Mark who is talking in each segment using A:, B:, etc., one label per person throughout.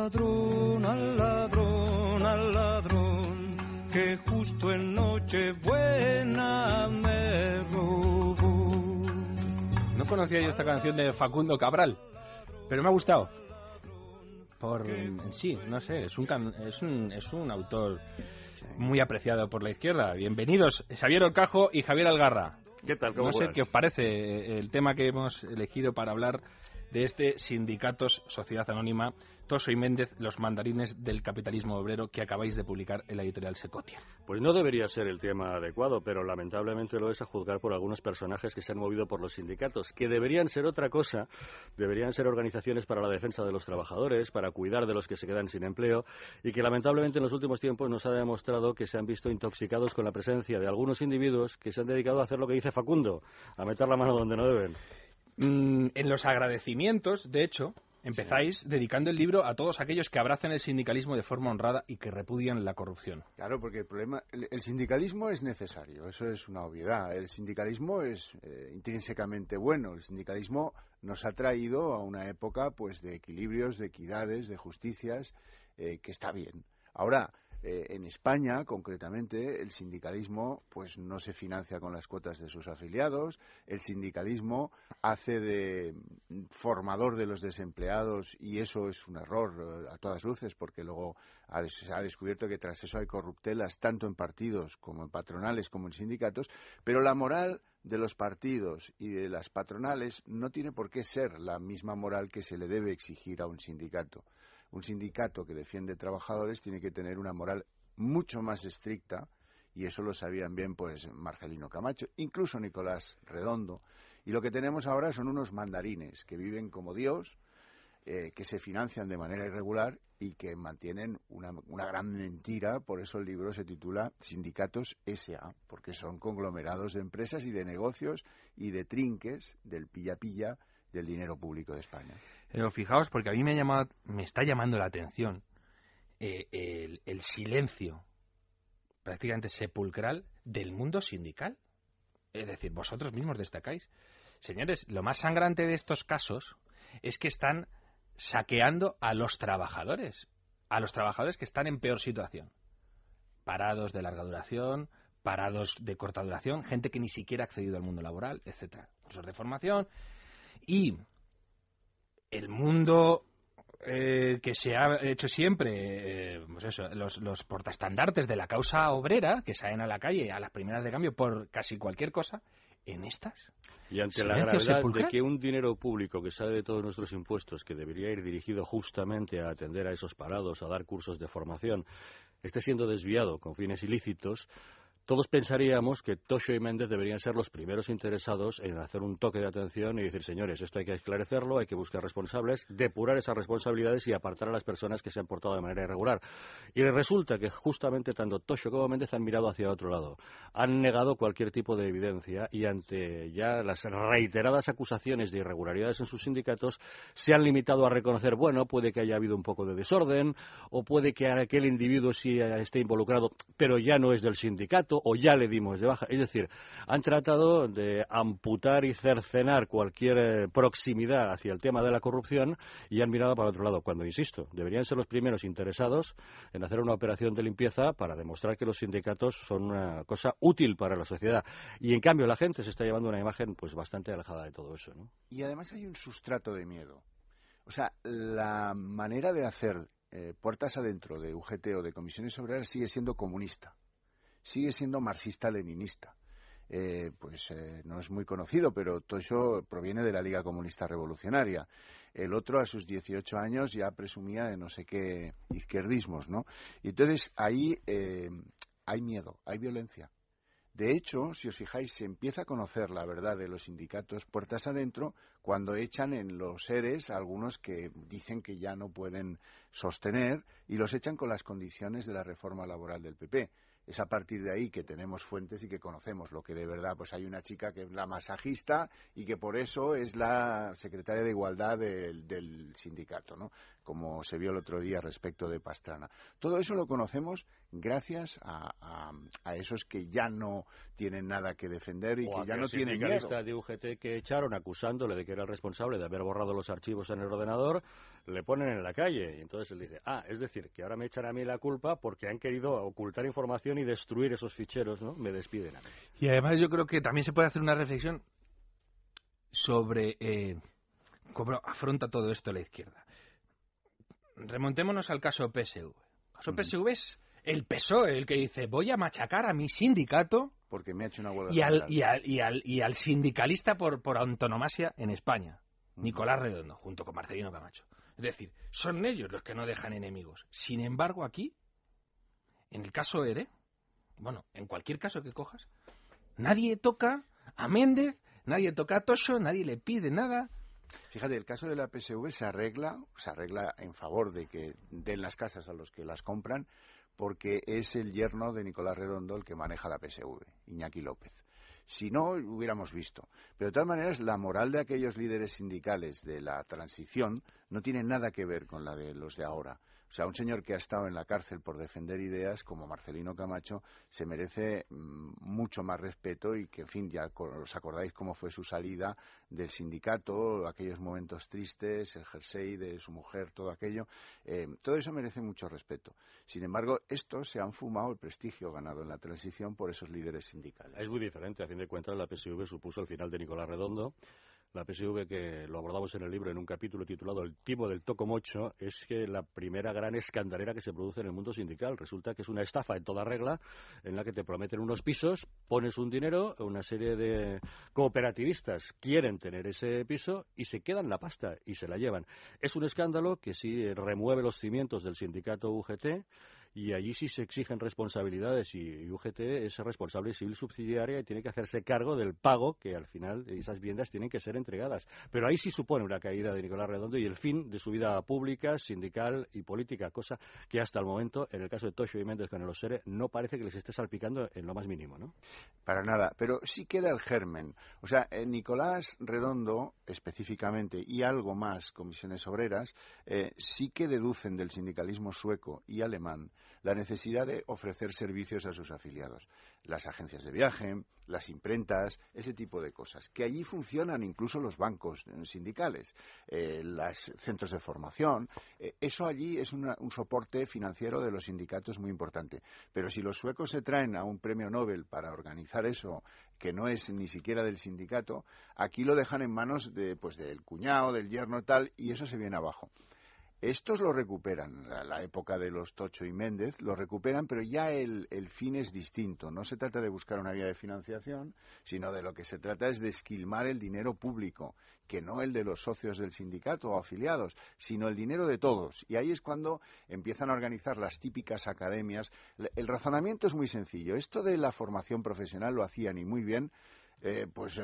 A: al ladrón, al ladrón, que justo en Nochebuena me robó.
B: No conocía yo esta canción de Facundo Cabral, pero me ha gustado. Sí, no sé, es un autor muy apreciado por la izquierda. Bienvenidos, Xavier Orcajo y Javier Algarra.
C: ¿Qué tal? ¿Cómo
B: No sé qué os parece el tema que hemos elegido para hablar de este Sindicatos Sociedad Anónima, Toso y Méndez, los mandarines del capitalismo obrero, que acabáis de publicar en la editorial Secotia.
C: Pues no debería ser el tema adecuado, pero lamentablemente lo es a juzgar por algunos personajes que se han movido por los sindicatos, que deberían ser otra cosa, deberían ser organizaciones para la defensa de los trabajadores, para cuidar de los que se quedan sin empleo, y que lamentablemente en los últimos tiempos nos ha demostrado que se han visto intoxicados con la presencia de algunos individuos que se han dedicado a hacer lo que dice Facundo, a meter la mano donde no deben.
B: En los agradecimientos, de hecho, empezáis dedicando el libro a todos aquellos que abrazan el sindicalismo de forma honrada y que repudian la corrupción.
D: Claro, porque el sindicalismo es necesario, eso es una obviedad. El sindicalismo es intrínsecamente bueno. El sindicalismo nos ha traído a una época pues de equilibrios, de equidades, de justicias, que está bien. Ahora, en España, concretamente, el sindicalismo pues no se financia con las cuotas de sus afiliados, el sindicalismo hace de formador de los desempleados y eso es un error a todas luces porque luego se ha descubierto que tras eso hay corruptelas tanto en partidos como en patronales como en sindicatos, pero la moral de los partidos y de las patronales no tiene por qué ser la misma moral que se le debe exigir a un sindicato. Un sindicato que defiende trabajadores tiene que tener una moral mucho más estricta, y eso lo sabían bien pues Marcelino Camacho, incluso Nicolás Redondo. Y lo que tenemos ahora son unos mandarines que viven como Dios, que se financian de manera irregular y que mantienen una gran mentira. Por eso el libro se titula Sindicatos S.A., porque son conglomerados de empresas y de negocios y de trinques del pilla-pilla del dinero público de España.
B: Pero fijaos, porque a mí me está llamando la atención el silencio prácticamente sepulcral del mundo sindical. Es decir, vosotros mismos destacáis. Señores, lo más sangrante de estos casos es que están saqueando a los trabajadores que están en peor situación. Parados de larga duración, parados de corta duración, gente que ni siquiera ha accedido al mundo laboral, etcétera. Cursos de formación. Y el mundo que se ha hecho siempre, pues eso, los portaestandartes de la causa obrera, que salen a la calle a las primeras de cambio por casi cualquier cosa, en estas.
C: Y ante la gravedad de que un dinero público que sale de todos nuestros impuestos, que debería ir dirigido justamente a atender a esos parados, a dar cursos de formación, esté siendo desviado con fines ilícitos, todos pensaríamos que Toso y Méndez deberían ser los primeros interesados en hacer un toque de atención y decir, señores, esto hay que esclarecerlo, hay que buscar responsables, depurar esas responsabilidades y apartar a las personas que se han portado de manera irregular. Y resulta que justamente tanto Toso como Méndez han mirado hacia otro lado. Han negado cualquier tipo de evidencia y ante ya las reiteradas acusaciones de irregularidades en sus sindicatos se han limitado a reconocer, bueno, puede que haya habido un poco de desorden o puede que aquel individuo sí esté involucrado, pero ya no es del sindicato, o ya le dimos de baja. Es decir, han tratado de amputar y cercenar cualquier proximidad hacia el tema de la corrupción y han mirado para otro lado, cuando, insisto, deberían ser los primeros interesados en hacer una operación de limpieza para demostrar que los sindicatos son una cosa útil para la sociedad. Y en cambio la gente se está llevando una imagen pues bastante alejada de todo eso, ¿no?
D: Y además hay un sustrato de miedo. O sea, la manera de hacer puertas adentro de UGT o de comisiones obreras sigue siendo comunista. Sigue siendo marxista-leninista. No es muy conocido, pero todo eso proviene de la Liga Comunista Revolucionaria. El otro, a sus 18 años, ya presumía de no sé qué izquierdismos, ¿no? Y entonces ahí hay miedo, hay violencia. De hecho, si os fijáis, se empieza a conocer la verdad de los sindicatos puertas adentro cuando echan en los ERES a algunos que dicen que ya no pueden sostener y los echan con las condiciones de la reforma laboral del PP. Es a partir de ahí que tenemos fuentes y que conocemos lo que de verdad, pues hay una chica que es la masajista y que por eso es la secretaria de Igualdad del sindicato, ¿no? Como se vio el otro día respecto de Pastrana. Todo eso lo conocemos gracias a esos que ya no tienen nada que defender y que ya no tienen miedo.
C: O de UGT que echaron acusándole de que era el responsable de haber borrado los archivos en el ordenador, le ponen en la calle. Y entonces él dice, es decir, que ahora me echan a mí la culpa porque han querido ocultar información y destruir esos ficheros, ¿no? Me despiden a mí.
B: Y además yo creo que también se puede hacer una reflexión sobre cómo afronta todo esto la izquierda. Remontémonos al caso PSV. El caso PSV es el PSOE el que dice, voy a machacar a mi sindicato
D: porque me ha hecho una huelga
B: y al sindicalista por antonomasia en España, Nicolás Redondo, junto con Marcelino Camacho. Es decir, son ellos los que no dejan enemigos. Sin embargo, aquí, en el caso ERE, bueno, en cualquier caso que cojas, nadie toca a Méndez, nadie toca a Tocho, nadie le pide nada.
D: Fíjate, el caso de la PSV se arregla en favor de que den las casas a los que las compran, porque es el yerno de Nicolás Redondo el que maneja la PSV, Iñaki López. Si no, hubiéramos visto. Pero de todas maneras, la moral de aquellos líderes sindicales de la transición no tiene nada que ver con la de los de ahora. O sea, un señor que ha estado en la cárcel por defender ideas, como Marcelino Camacho, se merece mucho más respeto y que, en fin, ya os acordáis cómo fue su salida del sindicato, aquellos momentos tristes, el jersey de su mujer, todo aquello. Todo eso merece mucho respeto. Sin embargo, estos se han fumado el prestigio ganado en la transición por esos líderes sindicales.
C: Es muy diferente. A fin de cuentas, la PSV supuso el final de Nicolás Redondo. La PSV, que lo abordamos en el libro en un capítulo titulado El timo del tocomocho, es que la primera gran escandalera que se produce en el mundo sindical. Resulta que es una estafa en toda regla, en la que te prometen unos pisos, pones un dinero, una serie de cooperativistas quieren tener ese piso y se quedan la pasta y se la llevan. Es un escándalo que sí remueve los cimientos del sindicato UGT, y allí sí se exigen responsabilidades y UGT es responsable civil subsidiaria y tiene que hacerse cargo del pago que al final esas viviendas tienen que ser entregadas. Pero ahí sí supone una caída de Nicolás Redondo y el fin de su vida pública, sindical y política, cosa que hasta el momento, en el caso de Tocho y Méndez con los ERE, no parece que les esté salpicando en lo más mínimo, ¿no?
D: Para nada, pero sí queda el germen. O sea, Nicolás Redondo, específicamente, y algo más, comisiones obreras, sí que deducen del sindicalismo sueco y alemán la necesidad de ofrecer servicios a sus afiliados. Las agencias de viaje, las imprentas, ese tipo de cosas. Que allí funcionan incluso los bancos sindicales, los centros de formación. Eso allí es un soporte financiero de los sindicatos muy importante. Pero si los suecos se traen a un premio Nobel para organizar eso, que no es ni siquiera del sindicato, aquí lo dejan en manos del cuñado, del yerno tal, y eso se viene abajo. Estos lo recuperan, la época de los Tocho y Méndez, lo recuperan, pero ya el fin es distinto. No se trata de buscar una vía de financiación, sino de lo que se trata es de esquilmar el dinero público, que no el de los socios del sindicato o afiliados, sino el dinero de todos. Y ahí es cuando empiezan a organizar las típicas academias. El razonamiento es muy sencillo. Esto de la formación profesional lo hacían y muy bien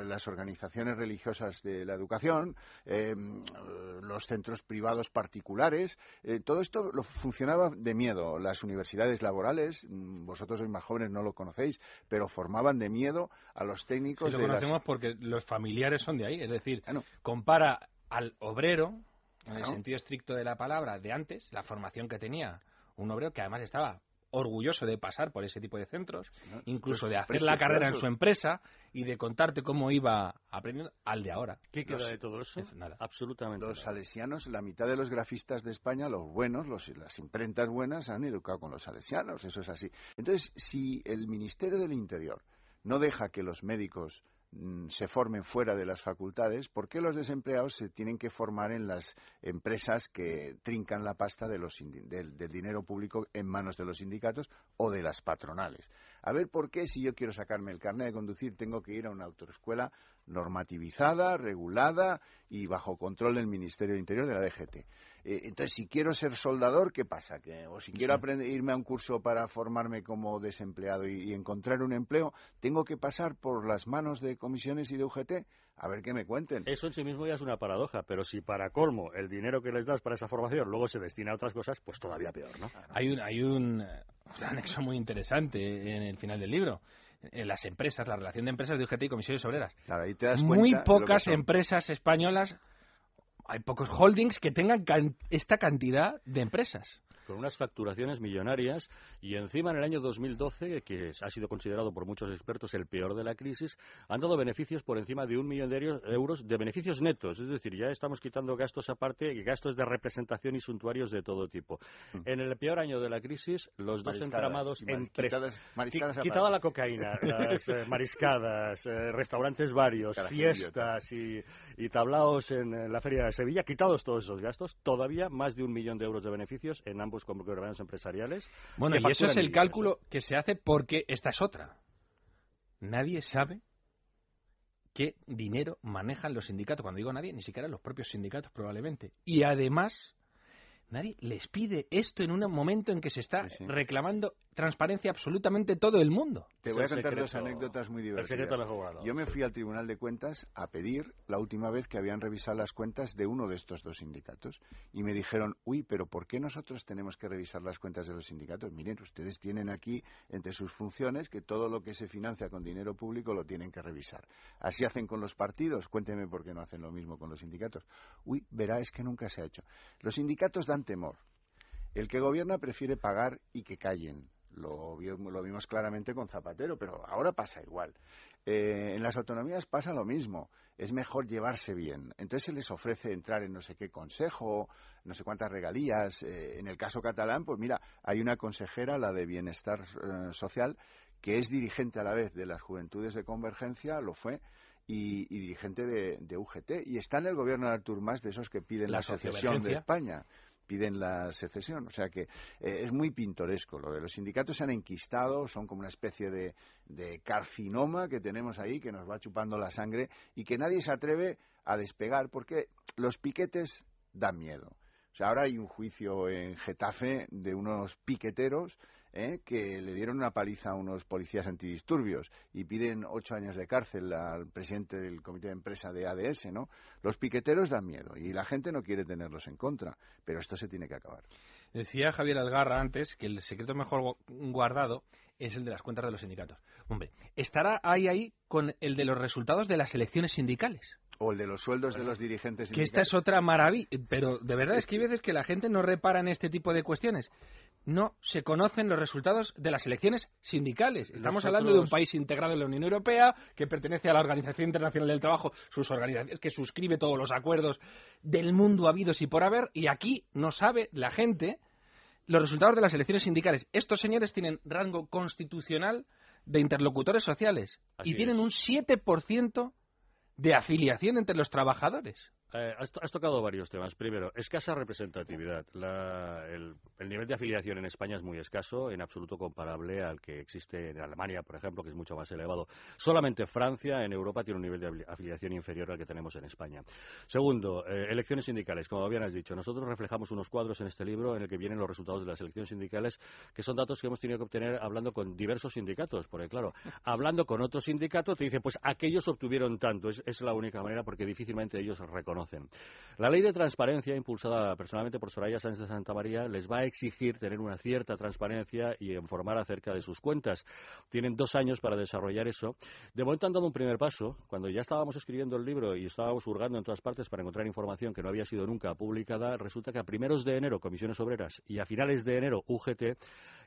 D: las organizaciones religiosas de la educación, los centros privados particulares, todo esto funcionaba de miedo. Las universidades laborales, vosotros sois más jóvenes, no lo conocéis, pero formaban de miedo a los técnicos.
B: Sí, lo conocemos porque los familiares son de ahí, es decir, compara al obrero, en el sentido estricto de la palabra, de antes, la formación que tenía un obrero que además estaba orgulloso de pasar por ese tipo de centros, incluso de hacer la carrera en su empresa y de contarte cómo iba aprendiendo, al de ahora.
C: ¿Qué queda de todo eso?
B: Nada.
C: Absolutamente
D: los salesianos, la mitad de los grafistas de España, los buenos, las imprentas buenas, han educado con los salesianos, eso es así. Entonces, si el Ministerio del Interior no deja que los médicos se formen fuera de las facultades, ¿por qué los desempleados se tienen que formar en las empresas que trincan la pasta del dinero público en manos de los sindicatos o de las patronales? A ver, ¿por qué si yo quiero sacarme el carnet de conducir tengo que ir a una autoescuela normativizada, regulada y bajo control del Ministerio del Interior de la DGT? Entonces, si quiero ser soldador, ¿qué pasa? O si quiero irme a un curso para formarme como desempleado y encontrar un empleo, ¿tengo que pasar por las manos de comisiones y de UGT? A ver qué me cuenten.
C: Eso en sí mismo ya es una paradoja, pero si para colmo el dinero que les das para esa formación luego se destina a otras cosas, pues todavía peor, ¿no?
B: Hay un anexo muy interesante en el final del libro. En las empresas, la relación de empresas de UGT y comisiones obreras.
D: Claro, ahí te das
B: muy pocas empresas españolas, hay pocos holdings que tengan esta cantidad de empresas.
C: con unas facturaciones millonarias, y encima en el año 2012, que ha sido considerado por muchos expertos el peor de la crisis, han dado beneficios por encima de 1 millón de euros de beneficios netos. Es decir, ya estamos quitando gastos aparte y gastos de representación y suntuarios de todo tipo. En el peor año de la crisis, los dos entramados quitada la cocaína, las mariscadas, restaurantes varios, fiestas y tablaos en la Feria de Sevilla, quitados todos esos gastos, todavía más de 1 millón de euros de beneficios en ambos conglomerados empresariales.
B: Bueno, y eso es el cálculo que se hace, porque esta es otra. Nadie sabe qué dinero manejan los sindicatos. Cuando digo nadie, ni siquiera los propios sindicatos probablemente. Y además, nadie les pide esto en un momento en que se está reclamando transparencia absolutamente todo el mundo.
D: Te voy a contar dos anécdotas muy divertidas. Yo me fui al Tribunal de Cuentas a pedir la última vez que habían revisado las cuentas de uno de estos dos sindicatos y me dijeron, uy, pero ¿por qué nosotros tenemos que revisar las cuentas de los sindicatos? Miren, ustedes tienen aquí entre sus funciones que todo lo que se financia con dinero público lo tienen que revisar. Así hacen con los partidos, cuénteme por qué no hacen lo mismo con los sindicatos. Uy, verá, es que nunca se ha hecho. Los sindicatos dan temor. El que gobierna prefiere pagar y que callen. Lo vimos claramente con Zapatero, pero ahora pasa igual. En las autonomías pasa lo mismo. Es mejor llevarse bien. Entonces se les ofrece entrar en no sé qué consejo, no sé cuántas regalías. En el caso catalán, pues mira, hay una consejera, la de Bienestar Social, que es dirigente a la vez de las Juventudes de Convergencia, lo fue, y dirigente de UGT. Y está en el gobierno de Artur Mas, de esos que piden la secesión de España. Piden la secesión, o sea que es muy pintoresco. Lo de los sindicatos se han enquistado, son como una especie de carcinoma que tenemos ahí, que nos va chupando la sangre y que nadie se atreve a despegar, porque los piquetes dan miedo. O sea, ahora hay un juicio en Getafe de unos piqueteros que le dieron una paliza a unos policías antidisturbios y piden 8 años de cárcel al presidente del comité de empresa de ADS, ¿no? Los piqueteros dan miedo y la gente no quiere tenerlos en contra, pero esto se tiene que acabar.
B: Decía Javier Algarra antes que el secreto mejor guardado es el de las cuentas de los sindicatos. Hombre, ¿estará ahí con el de los resultados de las elecciones sindicales?
D: O el de los sueldos de los dirigentes sindicales.
B: Que esta es otra maravilla, pero de verdad es que hay veces que la gente no repara en este tipo de cuestiones. No se conocen los resultados de las elecciones sindicales. Estamos hablando de un país integrado en la Unión Europea, que pertenece a la Organización Internacional del Trabajo, sus organizaciones, que suscribe todos los acuerdos del mundo habidos y por haber, y aquí no sabe la gente los resultados de las elecciones sindicales. Estos señores tienen rango constitucional de interlocutores sociales y tienen un 7% de afiliación entre los trabajadores.
C: Has tocado varios temas. Primero, escasa representatividad. El nivel de afiliación en España es muy escaso, en absoluto comparable al que existe en Alemania, por ejemplo, que es mucho más elevado. Solamente Francia, en Europa, tiene un nivel de afiliación inferior al que tenemos en España. Segundo, elecciones sindicales. Como bien has dicho, nosotros reflejamos unos cuadros en este libro en el que vienen los resultados de las elecciones sindicales, que son datos que hemos tenido que obtener hablando con diversos sindicatos, porque claro, hablando con otro sindicato te dice, pues aquellos obtuvieron tanto. Es la única manera, porque difícilmente ellos reconocen. La ley de transparencia, impulsada personalmente por Soraya Sáenz de Santamaría, les va a exigir tener una cierta transparencia y informar acerca de sus cuentas. Tienen 2 años para desarrollar eso. De momento han dado un primer paso. Cuando ya estábamos escribiendo el libro y estábamos hurgando en todas partes para encontrar información que no había sido nunca publicada, resulta que a primeros de enero Comisiones Obreras y a finales de enero UGT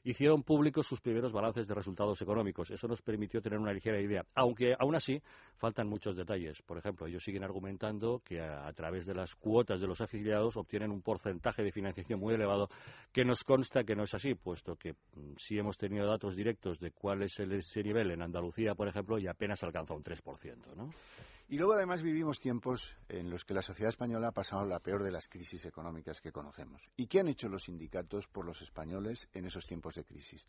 C: hicieron públicos sus primeros balances de resultados económicos. Eso nos permitió tener una ligera idea, aunque aún así faltan muchos detalles. Por ejemplo, ellos siguen argumentando que a través de las cuotas de los afiliados obtienen un porcentaje de financiación muy elevado, que nos consta que no es así, puesto que sí hemos tenido datos directos de cuál es ese nivel en Andalucía, por ejemplo, y apenas alcanza un 3%, ¿no?
D: Y luego además vivimos tiempos en los que la sociedad española ha pasado la peor de las crisis económicas que conocemos. ¿Y qué han hecho los sindicatos por los españoles en esos tiempos de crisis?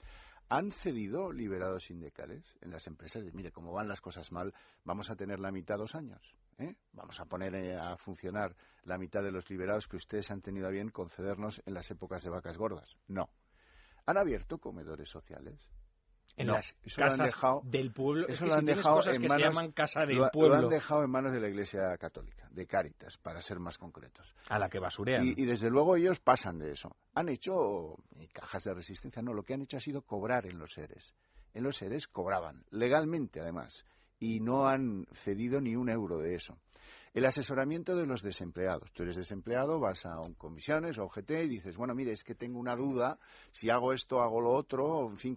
D: ¿Han cedido liberados sindicales en las empresas? Mire, como van las cosas mal, vamos a tener la mitad 2 años. Vamos a poner a funcionar la mitad de los liberados que ustedes han tenido a bien concedernos en las épocas de vacas gordas. No. ¿Han abierto comedores sociales?
B: En las casas del pueblo.
D: Eso lo han dejado en manos,
B: se llaman casa del pueblo.
D: Lo han dejado en manos de la Iglesia Católica, de Cáritas, para ser más concretos.
B: A la que basurean.
D: Y desde luego ellos pasan de eso. Han hecho cajas de resistencia, no, lo que han hecho ha sido cobrar en los ERES. En los ERES cobraban, legalmente además, y no han cedido ni 1 euro de eso. El asesoramiento de los desempleados. Tú eres desempleado, vas a comisiones o UGT y dices, bueno, mire, es que tengo una duda, si hago esto, hago lo otro, en fin,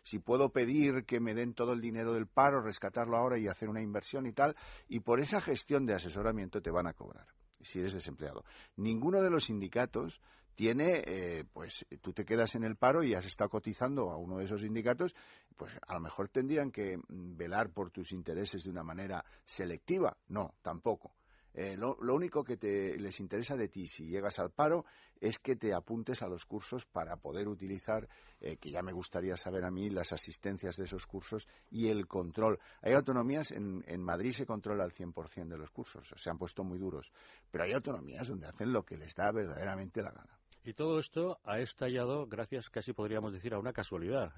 D: si puedo pedir que me den todo el dinero del paro, rescatarlo ahora y hacer una inversión y tal, y por esa gestión de asesoramiento te van a cobrar, si eres desempleado. Ninguno de los sindicatos tiene, pues tú te quedas en el paro y has estado cotizando a uno de esos sindicatos, pues a lo mejor tendrían que velar por tus intereses de una manera selectiva. No, tampoco. Lo único que les interesa de ti, si llegas al paro, es que te apuntes a los cursos para poder utilizar, que ya me gustaría saber a mí, las asistencias de esos cursos y el control. Hay autonomías, en Madrid se controla el 100% de los cursos, se han puesto muy duros, pero hay autonomías donde hacen lo que les da verdaderamente la gana.
C: Y todo esto ha estallado gracias, casi podríamos decir, a una casualidad.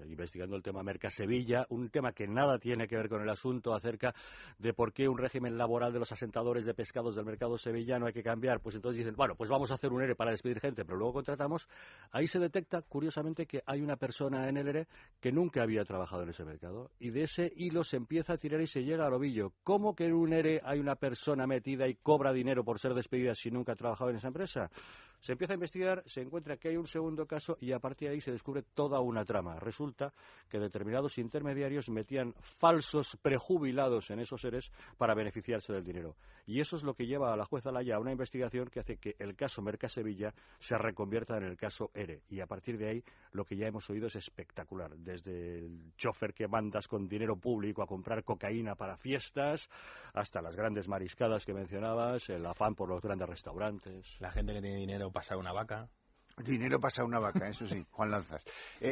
C: Investigando el tema Mercasevilla, un tema que nada tiene que ver con el asunto acerca de por qué un régimen laboral de los asentadores de pescados del mercado sevillano hay que cambiar. Pues entonces dicen, bueno, pues vamos a hacer un ERE para despedir gente, pero luego contratamos. Ahí se detecta, curiosamente, que hay una persona en el ERE que nunca había trabajado en ese mercado. Y de ese hilo se empieza a tirar y se llega al ovillo. ¿Cómo que en un ERE hay una persona metida y cobra dinero por ser despedida si nunca ha trabajado en esa empresa? Se empieza a investigar, se encuentra que hay un segundo caso y a partir de ahí se descubre toda una trama. Resulta que determinados intermediarios metían falsos prejubilados en esos EREs para beneficiarse del dinero. Y eso es lo que lleva a la jueza Laya a una investigación que hace que el caso Mercasevilla se reconvierta en el caso ERE. Y a partir de ahí lo que ya hemos oído es espectacular. Desde el chofer que mandas con dinero público a comprar cocaína para fiestas, hasta las grandes mariscadas que mencionabas, el afán por los grandes restaurantes.
B: La gente que tiene dinero pasa una vaca.
D: Dinero pasa una vaca, eso sí, Juan Lanzas.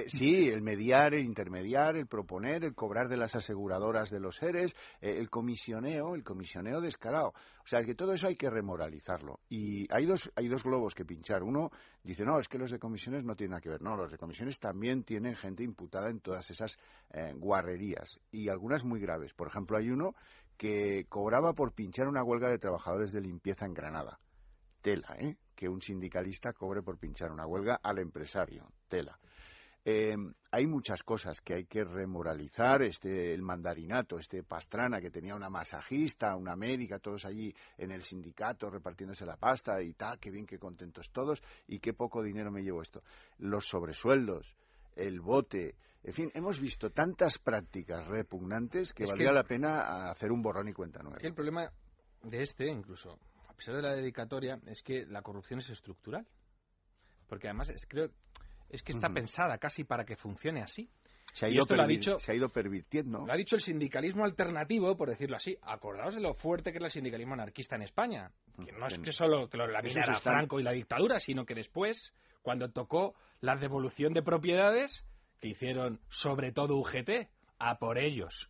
D: Sí, el mediar, el intermediar, el proponer, el cobrar de las aseguradoras de los seres, el comisioneo descarado. O sea, que todo eso hay que remoralizarlo. Y hay dos globos que pinchar. Uno dice, no, es que los de comisiones no tienen nada que ver. No, los de comisiones también tienen gente imputada en todas esas guarrerías. Y algunas muy graves. Por ejemplo, hay uno que cobraba por pinchar una huelga de trabajadores de limpieza en Granada. Tela, que un sindicalista cobre por pinchar una huelga al empresario. Tela. Hay muchas cosas que hay que remoralizar. El mandarinato, Pastrana, que tenía una masajista, una médica, todos allí en el sindicato repartiéndose la pasta y tal, qué bien, qué contentos todos y qué poco dinero me llevo esto. Los sobresueldos, el bote, en fin, hemos visto tantas prácticas repugnantes que valdría la pena hacer un borrón y cuenta nueva.
B: El problema de incluso, a pesar de la dedicatoria, es que la corrupción es estructural. Porque además creo que está pensada casi para que funcione así.
D: Se ha ido pervirtiendo.
B: Lo ha dicho el sindicalismo alternativo, por decirlo así. Acordaos de lo fuerte que era el sindicalismo anarquista en España. Que no es que solo que lo laminara Franco y la dictadura, sino que después, cuando tocó la devolución de propiedades, que hicieron sobre todo UGT, a por ellos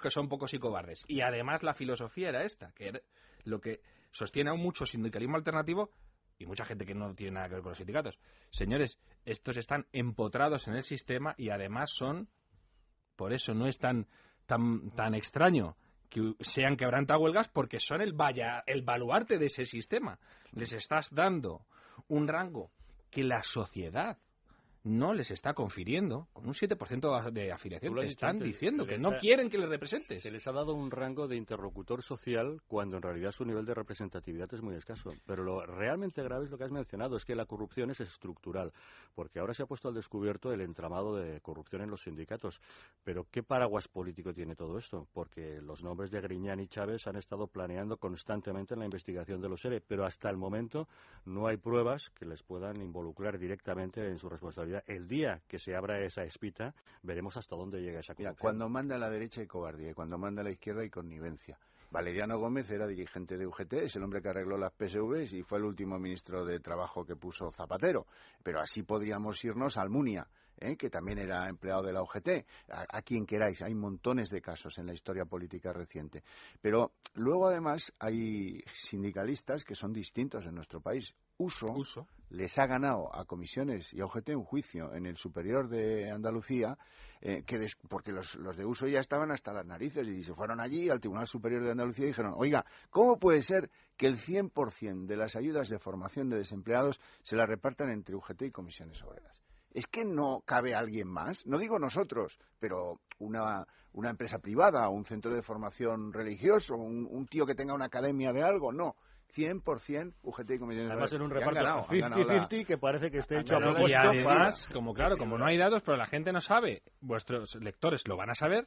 B: que son pocos y cobardes. Y además la filosofía era esta, que era lo que sostiene aún mucho sindicalismo alternativo y mucha gente que no tiene nada que ver con los sindicatos. Señores, estos están empotrados en el sistema y además por eso no es tan extraño que sean quebrantahuelgas, porque son el baluarte de ese sistema. Les estás dando un rango que la sociedad no les está confiriendo, con un 7% de afiliación. Te están diciendo que no quieren que les representes.
C: Se les ha dado un rango de interlocutor social cuando en realidad su nivel de representatividad es muy escaso. Pero lo realmente grave es lo que has mencionado, es que la corrupción es estructural, porque ahora se ha puesto al descubierto el entramado de corrupción en los sindicatos. Pero ¿qué paraguas político tiene todo esto? Porque los nombres de Griñán y Chávez han estado planeando constantemente en la investigación de los ERE, pero hasta el momento no hay pruebas que les puedan involucrar directamente en su responsabilidad. El día que se abra esa espita, veremos hasta dónde llega esa corrupción.
D: Mira, cuando manda a la derecha hay cobardía y cuando manda a la izquierda hay connivencia. Valeriano Gómez era dirigente de UGT, es el hombre que arregló las PSVs y fue el último ministro de Trabajo que puso Zapatero. Pero así podríamos irnos a Almunia, que también era empleado de la UGT, a quien queráis. Hay montones de casos en la historia política reciente. Pero luego, además, hay sindicalistas que son distintos en nuestro país. Uso les ha ganado a comisiones y a UGT un juicio en el Superior de Andalucía, porque los de Uso ya estaban hasta las narices y se fueron allí al Tribunal Superior de Andalucía y dijeron, oiga, ¿cómo puede ser que el 100% de las ayudas de formación de desempleados se las repartan entre UGT y comisiones obreras? es que no cabe alguien más. No digo nosotros, pero una empresa privada, un centro de formación religioso, un tío que tenga una academia de algo, no. 100% UGT y Comisiones.
C: Además en un reparto 50-50 que parece que esté hecho a propósito.
B: Y además, como no hay datos, pero la gente no sabe, vuestros lectores lo van a saber,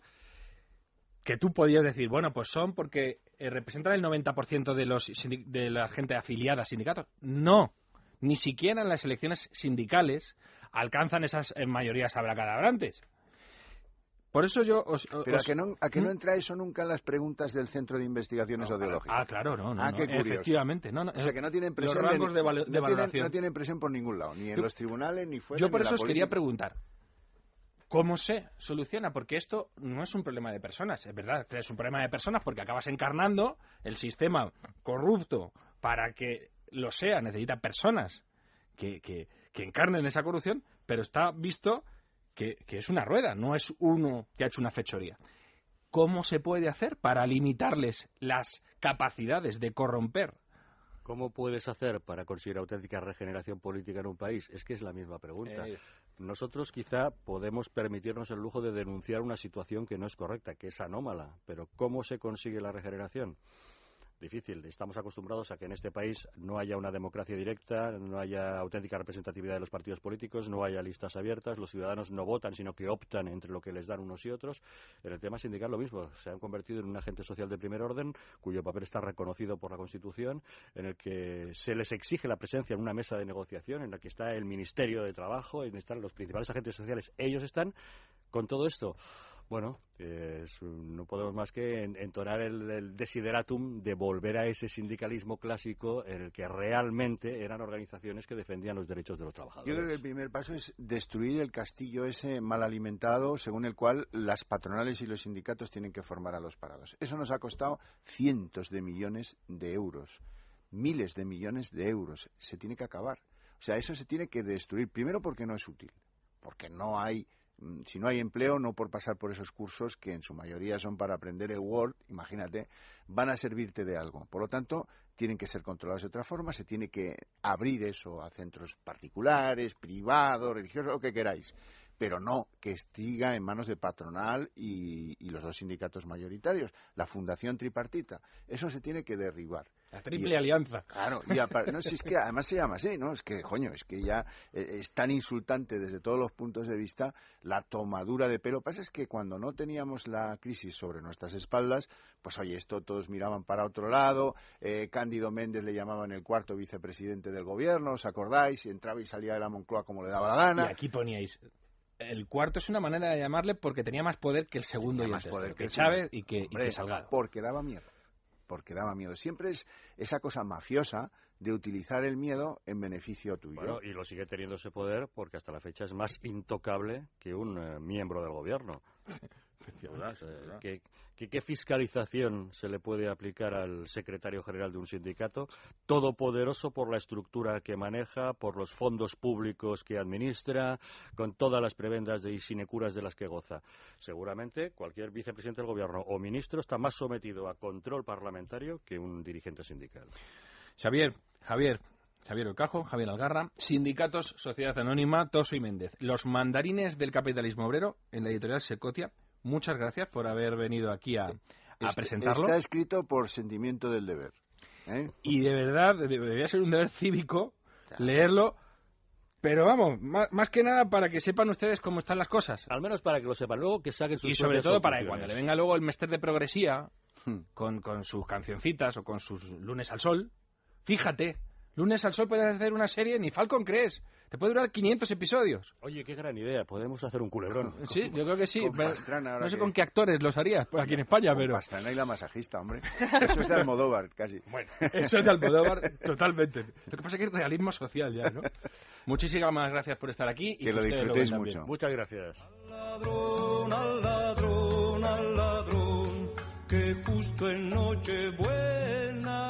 B: que tú podías decir, bueno, pues son porque representan el 90% de la gente afiliada a sindicatos. No, ni siquiera en las elecciones sindicales alcanzan esas mayorías abracadabrantes. Por eso yo
D: Pero ¿a que no entra eso nunca en las preguntas del Centro de Investigaciones Sociológicas?
B: Claro, no.
D: Qué curioso.
B: Efectivamente.
D: O sea, que no tienen presión.
B: Los rangos de valoración.
D: No tienen presión por ningún lado, ni en los tribunales, ni fuera.
B: Yo por eso os quería preguntar, ¿cómo se soluciona? Porque esto no es un problema de personas, es verdad, es un problema de personas porque acabas encarnando el sistema corrupto. Para que lo sea, necesita personas que encarnen esa corrupción, pero está visto que es una rueda, no es uno que ha hecho una fechoría. ¿Cómo se puede hacer para limitarles las capacidades de corromper?
C: ¿Cómo puedes hacer para conseguir auténtica regeneración política en un país? Es que es la misma pregunta. Nosotros quizá podemos permitirnos el lujo de denunciar una situación que no es correcta, que es anómala, pero ¿cómo se consigue la regeneración? Difícil. Estamos acostumbrados a que en este país no haya una democracia directa, no haya auténtica representatividad de los partidos políticos, no haya listas abiertas, los ciudadanos no votan, sino que optan entre lo que les dan unos y otros. En el tema sindical lo mismo. Se han convertido en un agente social de primer orden, cuyo papel está reconocido por la Constitución, en el que se les exige la presencia en una mesa de negociación, en la que está el Ministerio de Trabajo, en están los principales agentes sociales. Ellos están con todo esto. Bueno, no podemos más que entonar el desideratum de volver a ese sindicalismo clásico en el que realmente eran organizaciones que defendían los derechos de los trabajadores.
D: Yo creo que el primer paso es destruir el castillo ese mal alimentado, según el cual las patronales y los sindicatos tienen que formar a los parados. Eso nos ha costado cientos de millones de euros, miles de millones de euros. Se tiene que acabar. O sea, eso se tiene que destruir. Primero porque no es útil, porque no hay... Si no hay empleo, no por pasar por esos cursos que en su mayoría son para aprender el Word, imagínate, van a servirte de algo. Por lo tanto, tienen que ser controlados de otra forma, se tiene que abrir eso a centros particulares, privados, religiosos, lo que queráis, pero no que estiga en manos de patronal y los dos sindicatos mayoritarios, la fundación tripartita. Eso se tiene que derribar.
B: La triple alianza.
D: Claro, no, si es que además se llama así, ¿no? Es que, es que ya es tan insultante desde todos los puntos de vista la tomadura de pelo. Lo que pasa es que cuando no teníamos la crisis sobre nuestras espaldas, pues oye, todos miraban para otro lado, Cándido Méndez le llamaban el cuarto vicepresidente del gobierno, ¿os acordáis? Y entraba y salía de la Moncloa como le daba la gana.
B: Y aquí poníais... El cuarto es una manera de llamarle porque tenía más poder que el segundo y el tercero, que Chávez y que Salgado.
D: Porque daba miedo. Siempre es esa cosa mafiosa de utilizar el miedo en beneficio tuyo.
C: Bueno, y lo sigue teniendo ese poder porque hasta la fecha es más intocable que un miembro del gobierno. ¿Qué fiscalización se le puede aplicar al secretario general de un sindicato? Todopoderoso por la estructura que maneja, por los fondos públicos que administra, con todas las prebendas y sinecuras de las que goza. Seguramente cualquier vicepresidente del gobierno o ministro está más sometido a control parlamentario que un dirigente sindical.
B: Javier Orcajo, Javier Algarra, Sindicatos, Sociedad Anónima, Toso y Méndez. Los mandarines del capitalismo obrero en la editorial Secotia. Muchas gracias por haber venido aquí a presentarlo.
D: Está escrito por sentimiento del deber.
B: Y de verdad, debería ser un deber cívico leerlo, pero vamos, más que nada para que sepan ustedes cómo están las cosas.
C: Al menos para que lo sepan, luego que saquen sus
B: y sobre todo para que cuando le venga luego el Mester de Progresía, con sus cancioncitas o con sus Lunes al Sol, fíjate, Lunes al Sol puedes hacer una serie, ni Falcon crees. Te puede durar 500 episodios.
C: Oye, qué gran idea. Podemos hacer un culebrón.
B: Sí, yo creo que sí.
D: Pastrana,
B: no sé con qué actores los harías aquí en España, pero...
D: Pastrana y la masajista, hombre. Eso es de Almodóvar, casi.
B: Bueno, eso es de Almodóvar totalmente. Lo que pasa es que es realismo social ya, ¿no? Muchísimas gracias por estar aquí. Y
D: que lo disfrutéis mucho.
C: Muchas gracias.
A: Al ladrón, que justo en Nochebuena